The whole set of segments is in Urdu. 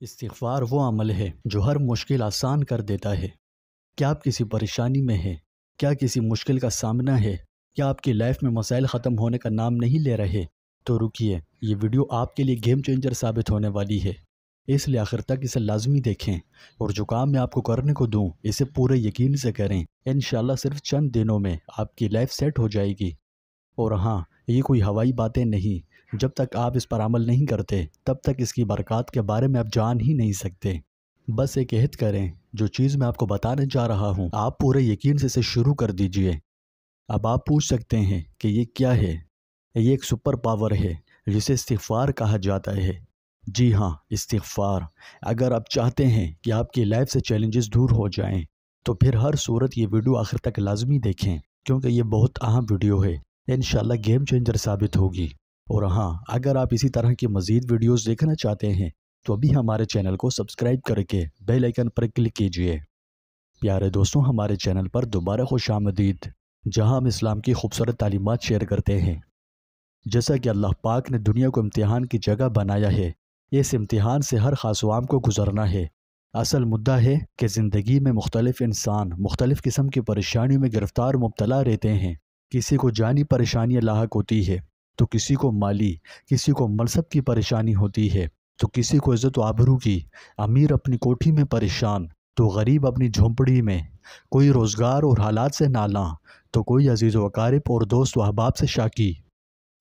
استغفار وہ عمل ہے جو ہر مشکل آسان کر دیتا ہے۔ کیا آپ کسی پریشانی میں ہیں؟ کیا کسی مشکل کا سامنا ہے؟ کیا آپ کی لائف میں مسائل ختم ہونے کا نام نہیں لے رہے؟ تو رکیے، یہ ویڈیو آپ کے لیے گیم چینجر ثابت ہونے والی ہے، اس لیے آخر تک اسے لازمی دیکھیں، اور جو کام میں آپ کو کرنے کو دوں اسے پورے یقین سے کریں۔ انشاءاللہ صرف چند دنوں میں آپ کی لائف سیٹ ہو جائے گی۔ اور ہاں، یہ کوئی ہوائی باتیں نہیں، جب تک آپ اس پر عمل نہیں کرتے تب تک اس کی برکات کے بارے میں آپ جان ہی نہیں سکتے۔ بس ایک عہد کریں، جو چیز میں آپ کو بتانے جا رہا ہوں آپ پورے یقین سے اسے شروع کر دیجئے۔ اب آپ پوچھ سکتے ہیں کہ یہ کیا ہے؟ یہ ایک سپر پاور ہے جسے استغفار کہا جاتا ہے۔ جی ہاں، استغفار۔ اگر آپ چاہتے ہیں کہ آپ کی لائف سے چیلنجز دور ہو جائیں تو پھر ہر صورت یہ ویڈیو آخر تک لازمی دیکھیں، کیونکہ یہ بہت اہم ویڈیو ہے، انشاءاللہ گیم چینجر ثابت ہوگی۔ اور ہاں، اگر آپ اسی طرح کی مزید ویڈیوز دیکھنا چاہتے ہیں تو ابھی ہمارے چینل کو سبسکرائب کر کے بیل آئیکن پر کلک کیجئے۔ پیارے دوستوں، ہمارے چینل پر دوبارہ خوش آمدید، جہاں ہم اسلام کی خوبصورت تعلیمات شیئر کرتے ہیں۔ جیسا کہ اللہ پاک نے دنیا کو امتحان کی جگہ بنایا ہے، اس امتحان سے ہر خاص و عام کو گزرنا ہے۔ اصل مدعا ہے کہ زندگی میں مختلف انسان مختلف قسم کی پریشانیوں میں گرفتار مبتلا رہتے ہیں۔ کسی کو جانی پریشانیاں لاحق ہوتی ہے تو کسی کو مالی، کسی کو منصب کی پریشانی ہوتی ہے تو کسی کو عزت و آبرو کی، امیر اپنی کوٹھی میں پریشان تو غریب اپنی جھونپڑی میں، کوئی روزگار اور حالات سے نالاں تو کوئی عزیز و اقارب اور دوست و احباب سے شاکی۔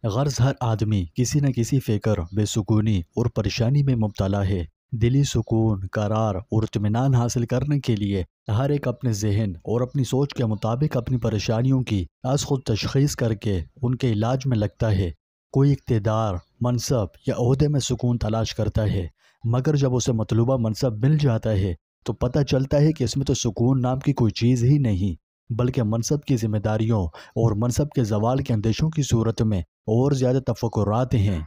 غرض ہر آدمی کسی نہ کسی فکر، بے سکونی اور پریشانی میں مبتلا ہے۔ دلی سکون، قرار اور اطمینان حاصل کرنے کے لیے ہر ایک اپنے ذہن اور اپنی سوچ کے مطابق اپنی پریشانیوں کی از خود تشخیص کر کے ان کے علاج میں لگتا ہے۔ کوئی اقتدار، منصب یا عہدے میں سکون تلاش کرتا ہے، مگر جب اسے مطلوبہ منصب مل جاتا ہے تو پتہ چلتا ہے کہ اس میں تو سکون نام کی کوئی چیز ہی نہیں، بلکہ منصب کی ذمہ داریوں اور منصب کے زوال کے اندیشوں کی صورت میں اور زیادہ تفکرات ہیں۔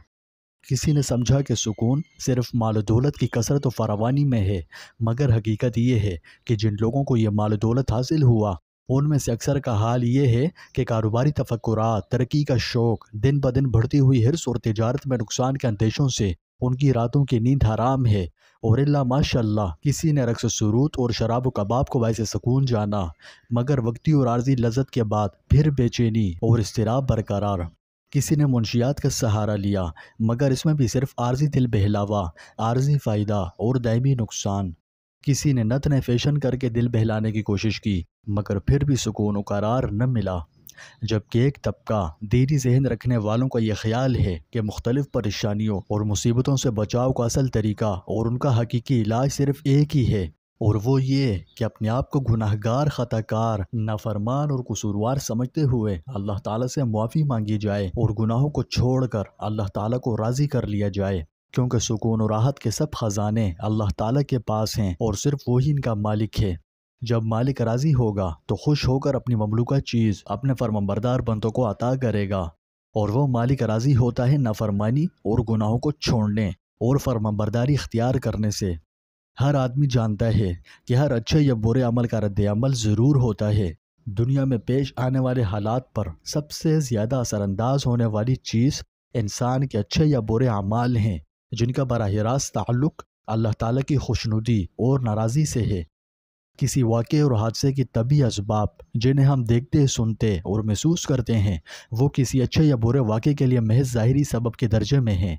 کسی نے سمجھا کہ سکون صرف مال و دولت کی کثرت و فراوانی میں ہے، مگر حقیقت یہ ہے کہ جن لوگوں کو یہ مال و دولت حاصل ہوا ان میں سے اکثر کا حال یہ ہے کہ کاروباری تفکرات، ترقی کا شوق، دن بدن بڑھتی ہوئی حرص اور تجارت میں نقصان کے اندیشوں سے ان کی راتوں کی نیند حرام ہے، اور اللہ ماشاء اللہ کسی نے رقص و سرود اور شراب و کباب کو باعث سکون جانا، مگر وقتی اور عارضی لذت کے بعد پھر بے چینی اور اضطراب برقرار۔ کسی نے منشیات کا سہارا لیا، مگر اس میں بھی صرف عارضی دل بہلاوا، عارضی فائدہ اور دائمی نقصان۔ کسی نے نت نئے فیشن کر کے دل بہلانے کی کوشش کی، مگر پھر بھی سکون و قرار نہ ملا۔ جبکہ ایک طبقہ دینی ذہن رکھنے والوں کا یہ خیال ہے کہ مختلف پریشانیوں اور مصیبتوں سے بچاؤ کا اصل طریقہ اور ان کا حقیقی علاج صرف ایک ہی ہے، اور وہ یہ کہ اپنے آپ کو گناہگار، خطا کار، نافرمان اور قصوروار سمجھتے ہوئے اللہ تعالیٰ سے معافی مانگی جائے اور گناہوں کو چھوڑ کر اللہ تعالیٰ کو راضی کر لیا جائے، کیونکہ سکون و راحت کے سب خزانے اللہ تعالیٰ کے پاس ہیں اور صرف وہی ان کا مالک ہے۔ جب مالک راضی ہوگا تو خوش ہو کر اپنی مملوکہ چیز اپنے فرمانبردار بندوں کو عطا کرے گا، اور وہ مالک راضی ہوتا ہے نافرمانی اور گناہوں کو چھوڑنے اور فرمانبرداری اختیار کرنے سے۔ ہر آدمی جانتا ہے کہ ہر اچھے یا برے عمل کا رد عمل ضرور ہوتا ہے۔ دنیا میں پیش آنے والے حالات پر سب سے زیادہ اثر انداز ہونے والی چیز انسان کے اچھے یا برے اعمال ہیں، جن کا براہ راست تعلق اللہ تعالیٰ کی خوشنودی اور ناراضی سے ہے۔ کسی واقعے اور حادثے کی طبعی اسباب جنہیں ہم دیکھتے، سنتے اور محسوس کرتے ہیں، وہ کسی اچھے یا برے واقعے کے لیے محض ظاہری سبب کے درجے میں ہیں۔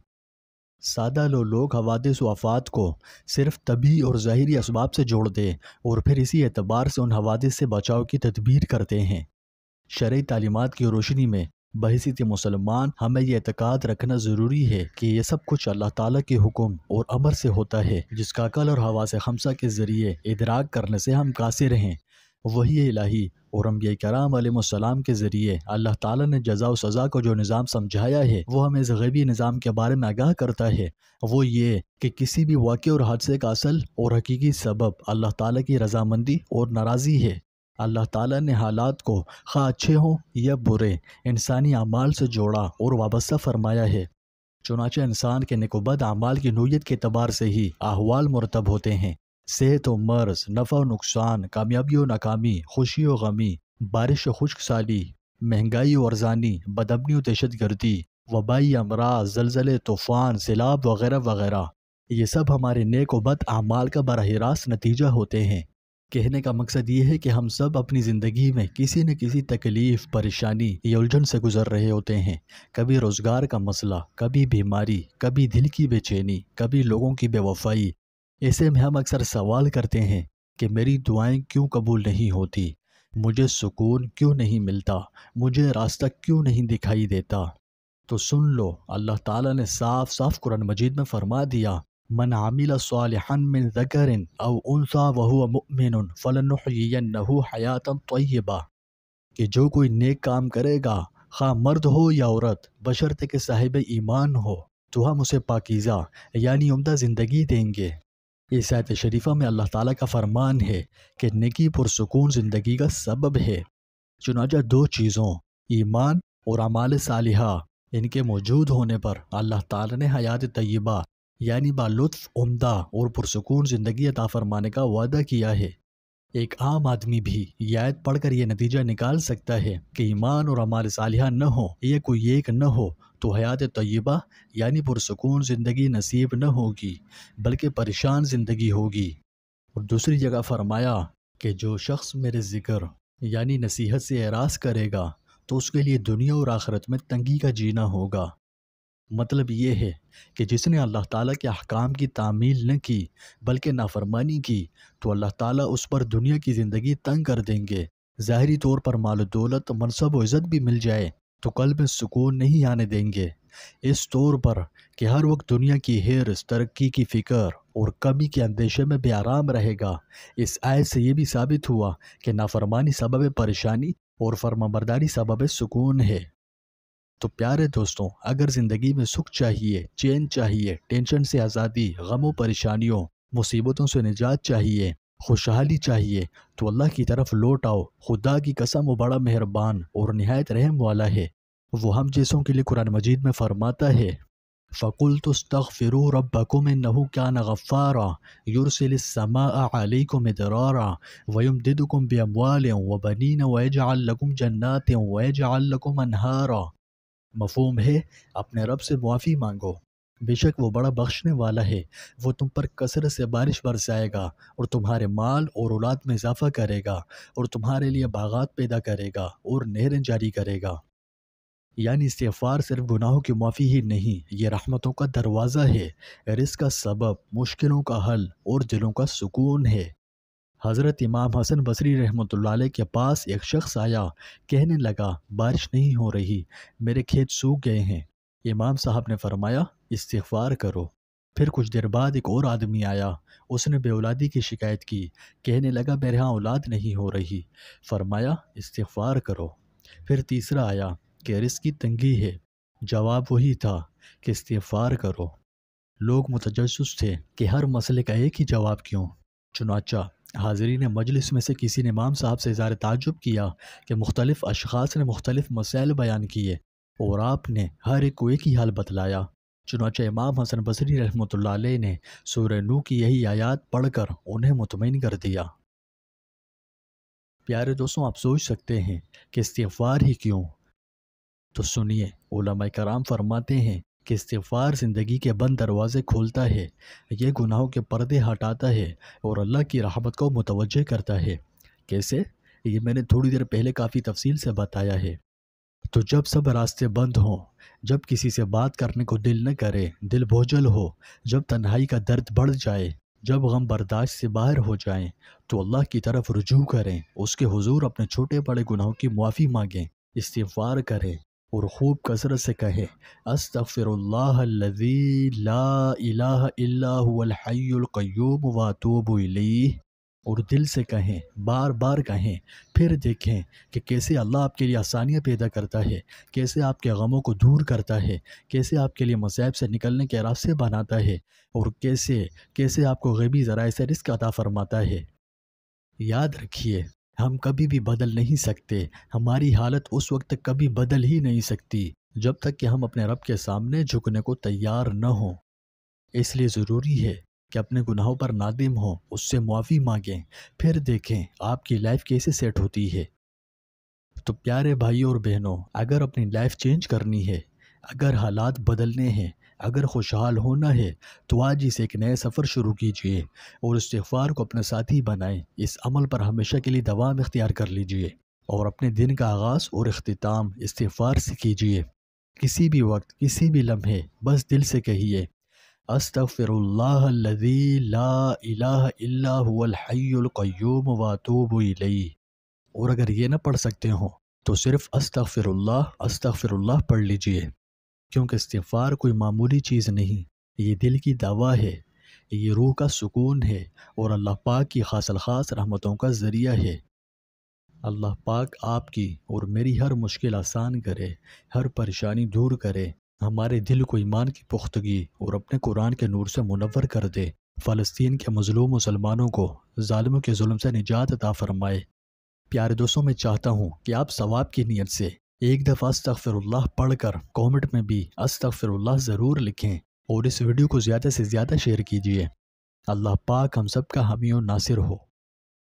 سادہ لوگ حوادث و آفات کو صرف طبعی اور ظاہری اسباب سے جوڑ دے اور پھر اسی اعتبار سے ان حوادث سے بچاؤ کی تدبیر کرتے ہیں۔ شرعی تعلیمات کی روشنی میں بحیثیت مسلمان ہمیں یہ اعتقاد رکھنا ضروری ہے کہ یہ سب کچھ اللہ تعالیٰ کے حکم اور امر سے ہوتا ہے، جس کا عقل اور حواس خمسہ کے ذریعے ادراک کرنے سے ہم قاصر ہیں۔ وحی الہی اور انبیاء کرام علیہ السلام کے ذریعے اللہ تعالیٰ نے جزا و سزا کو جو نظام سمجھایا ہے وہ ہمیں اس غیبی نظام کے بارے میں آگاہ کرتا ہے۔ وہ یہ کہ کسی بھی واقعے اور حادثے کا اصل اور حقیقی سبب اللہ تعالیٰ کی رضامندی اور ناراضی ہے۔ اللہ تعالیٰ نے حالات کو خواہ اچھے ہوں یا برے انسانی اعمال سے جوڑا اور وابستہ فرمایا ہے۔ چنانچہ انسان کے نیک و بد اعمال کی نوعیت کے اعتبار سے ہی احوال مرتب ہوتے ہیں۔ صحت و مرض، نفع و نقصان، کامیابی و ناکامی، خوشی و غمی، بارش و خشک سالی، مہنگائی و ارزانی، بدامنی و دہشت گردی، وبائی امراض، زلزلے، طوفان، سیلاب وغیرہ وغیرہ۔ یہ سب ہمارے نیک و بد اعمال کا براہ راست نتیجہ ہوتے ہیں۔ کہنے کا مقصد یہ ہے کہ ہم سب اپنی زندگی میں کسی نہ کسی تکلیف، پریشانی یا الجھن سے گزر رہے ہوتے ہیں۔ کبھی روزگار کا مسئلہ، کبھی بیماری، کبھی دل کی بے چینی، کبھی لوگوں کی بے وفائی۔ ایسے میں ہم اکثر سوال کرتے ہیں کہ میری دعائیں کیوں قبول نہیں ہوتی؟ مجھے سکون کیوں نہیں ملتا؟ مجھے راستہ کیوں نہیں دکھائی دیتا؟ تو سن لو، اللہ تعالیٰ نے صاف صاف قرآن مجید میں فرما دیا، من عمل صالحا من ذکر او انثى وهو مؤمن فلنحيينه حیاتا طیبہ، کہ جو کوئی نیک کام کرے گا، خواہ مرد ہو یا عورت، بشرطے کہ صاحب ایمان ہو، تو ہم اسے پاکیزہ یعنی عمدہ زندگی دیں گے۔ اس آیت شریفہ میں اللہ تعالیٰ کا فرمان ہے کہ نیکی پرسکون زندگی کا سبب ہے۔ چنانچہ دو چیزوں، ایمان اور اعمال صالحہ، ان کے موجود ہونے پر اللہ تعالیٰ نے حیات طیبہ یعنی بالطف، عمدہ اور پرسکون زندگی عطا فرمانے کا وعدہ کیا ہے۔ ایک عام آدمی بھی یہ آیت پڑھ کر یہ نتیجہ نکال سکتا ہے کہ ایمان اور اعمال صالحہ نہ ہو، یہ کوئی ایک نہ ہو تو حیات طیبہ یعنی پرسکون زندگی نصیب نہ ہوگی، بلکہ پریشان زندگی ہوگی۔ اور دوسری جگہ فرمایا کہ جو شخص میرے ذکر یعنی نصیحت سے اعراض کرے گا تو اس کے لیے دنیا اور آخرت میں تنگی کا جینا ہوگا۔ مطلب یہ ہے کہ جس نے اللہ تعالیٰ کے احکام کی تعمیل نہ کی بلکہ نافرمانی کی تو اللہ تعالیٰ اس پر دنیا کی زندگی تنگ کر دیں گے۔ ظاہری طور پر مال و دولت، منصب و عزت بھی مل جائے تو قلب میں سکون نہیں آنے دیں گے، اس طور پر کہ ہر وقت دنیا کی حرص، ترقی کی فکر اور کمی کے اندیشے میں بے آرام رہے گا۔ اس آیت سے یہ بھی ثابت ہوا کہ نافرمانی سبب پریشانی اور فرمانبرداری سبب سکون ہے۔ تو پیارے دوستوں، اگر زندگی میں سکھ چاہیے، چین چاہیے، ٹینشن سے آزادی، غم و پریشانیوں، مصیبتوں سے نجات چاہیے، خوشحالی چاہیے تو اللہ کی طرف لوٹ آؤ۔ خدا کی قسم وہ بڑا مہربان اور نہایت رحم والا ہے۔ وہ ہم جیسوں کے لیے قرآن مجید میں فرماتا ہے، فَقُلْتُ اسْتَغْفِرُوا رَبَّكُمْ إِنَّهُ كَانَ غَفَّارًا يُرْسِلِ السَّمَاءَ عَلَيْكُمْ مِدْرَارًا وَيُمْدِدْكُمْ بِأَمْوَالٍ وَبَنِينَ وَيَجْعَلْ لَكُمْ جَنَّاتٍ وَيَجْعَلْ لَكُمْ أَنْهَارًا۔ مفہوم ہے، اپنے رب سے معافی مانگو، بے شک وہ بڑا بخشنے والا ہے۔ وہ تم پر کثرت سے بارش برسائے گا اور تمہارے مال اور اولاد میں اضافہ کرے گا اور تمہارے لیے باغات پیدا کرے گا اور نہریں جاری کرے گا۔ یعنی استغفار صرف گناہوں کی معافی ہی نہیں، یہ رحمتوں کا دروازہ ہے، رزق کا سبب، مشکلوں کا حل اور دلوں کا سکون ہے۔ حضرت امام حسن بصری رحمۃ اللہ علیہ کے پاس ایک شخص آیا، کہنے لگا بارش نہیں ہو رہی، میرے کھیت سوکھ گئے ہیں۔ امام صاحب نے فرمایا استغفار کرو۔ پھر کچھ دیر بعد ایک اور آدمی آیا، اس نے بے اولادی کی شکایت کی، کہنے لگا میرے ہاں اولاد نہیں ہو رہی۔ فرمایا استغفار کرو۔ پھر تیسرا آیا کہ رزق کی تنگی ہے، جواب وہی تھا کہ استغفار کرو۔ لوگ متجسس تھے کہ ہر مسئلے کا ایک ہی جواب کیوں؟ چنانچہ حاضرین مجلس میں سے کسی نے امام صاحب سے اظہار تعجب کیا کہ مختلف اشخاص نے مختلف مسائل بیان کیے اور آپ نے ہر ایک کو ایک ہی حال بتلایا۔ چنانچہ امام حسن بصری رحمۃ اللہ علیہ نے سورہ نوح کی یہی آیات پڑھ کر انہیں مطمئن کر دیا۔ پیارے دوستوں، آپ سوچ سکتے ہیں کہ استغفار ہی کیوں؟ تو سنیے، علماء کرام فرماتے ہیں کہ استغفار زندگی کے بند دروازے کھولتا ہے، یہ گناہوں کے پردے ہٹاتا ہے اور اللہ کی رحمت کو متوجہ کرتا ہے۔ کیسے؟ یہ میں نے تھوڑی دیر پہلے کافی تفصیل سے بتایا ہے۔ تو جب سب راستے بند ہوں، جب کسی سے بات کرنے کو دل نہ کرے، دل بوجھل ہو، جب تنہائی کا درد بڑھ جائے، جب غم برداشت سے باہر ہو جائیں، تو اللہ کی طرف رجوع کریں، اس کے حضور اپنے چھوٹے بڑے گناہوں کی معافی مانگیں، استغفار کریں اور خوب کثرت سے کہیں استغفر اللہ الذی لا الہ الا هو الحی القیوم واتوب الیہ، اور دل سے کہیں، بار بار کہیں، پھر دیکھیں کہ کیسے اللہ آپ کے لیے آسانیاں پیدا کرتا ہے، کیسے آپ کے غموں کو دور کرتا ہے، کیسے آپ کے لیے مصائب سے نکلنے کے راستے بناتا ہے، اور کیسے آپ کو غیبی ذرائع سے رزق عطا فرماتا ہے۔ یاد رکھیے، ہم کبھی بھی بدل نہیں سکتے، ہماری حالت اس وقت تک کبھی بدل ہی نہیں سکتی جب تک کہ ہم اپنے رب کے سامنے جھکنے کو تیار نہ ہوں۔ اس لیے ضروری ہے کہ اپنے گناہوں پر نادم ہوں، اس سے معافی مانگیں، پھر دیکھیں آپ کی لائف کیسے سیٹ ہوتی ہے۔ تو پیارے بھائیوں اور بہنوں، اگر اپنی لائف چینج کرنی ہے، اگر حالات بدلنے ہیں، اگر خوشحال ہونا ہے تو آج ہی سے ایک نئے سفر شروع کیجئے اور استغفار کو اپنا ساتھی بنائیں۔ اس عمل پر ہمیشہ کے لیے دوام اختیار کر لیجئے اور اپنے دن کا آغاز اور اختتام استغفار سے کیجئے۔ کسی بھی وقت، کسی بھی لمحے بس دل سے کہیے استغفر اللہ الذی لا الہ الا هو الحی القیوم واتوب الیہ۔ اور اگر یہ نہ پڑھ سکتے ہوں تو صرف استغفر اللہ پڑھ لیجئے، کیونکہ استغفار کوئی معمولی چیز نہیں، یہ دل کی دوا ہے، یہ روح کا سکون ہے اور اللہ پاک کی خاص الخاص رحمتوں کا ذریعہ ہے۔ اللہ پاک آپ کی اور میری ہر مشکل آسان کرے، ہر پریشانی دور کرے، ہمارے دل کو ایمان کی پختگی اور اپنے قرآن کے نور سے منور کر دے، فلسطین کے مظلوم مسلمانوں کو ظالموں کے ظلم سے نجات عطا فرمائے۔ پیارے دوستوں، میں چاہتا ہوں کہ آپ ثواب کی نیت سے ایک دفعہ استغفر اللہ پڑھ کر کامنٹ میں بھی استغفر اللہ ضرور لکھیں اور اس ویڈیو کو زیادہ سے زیادہ شیئر کیجیے۔ اللہ پاک ہم سب کا حامی و ناصر ہو۔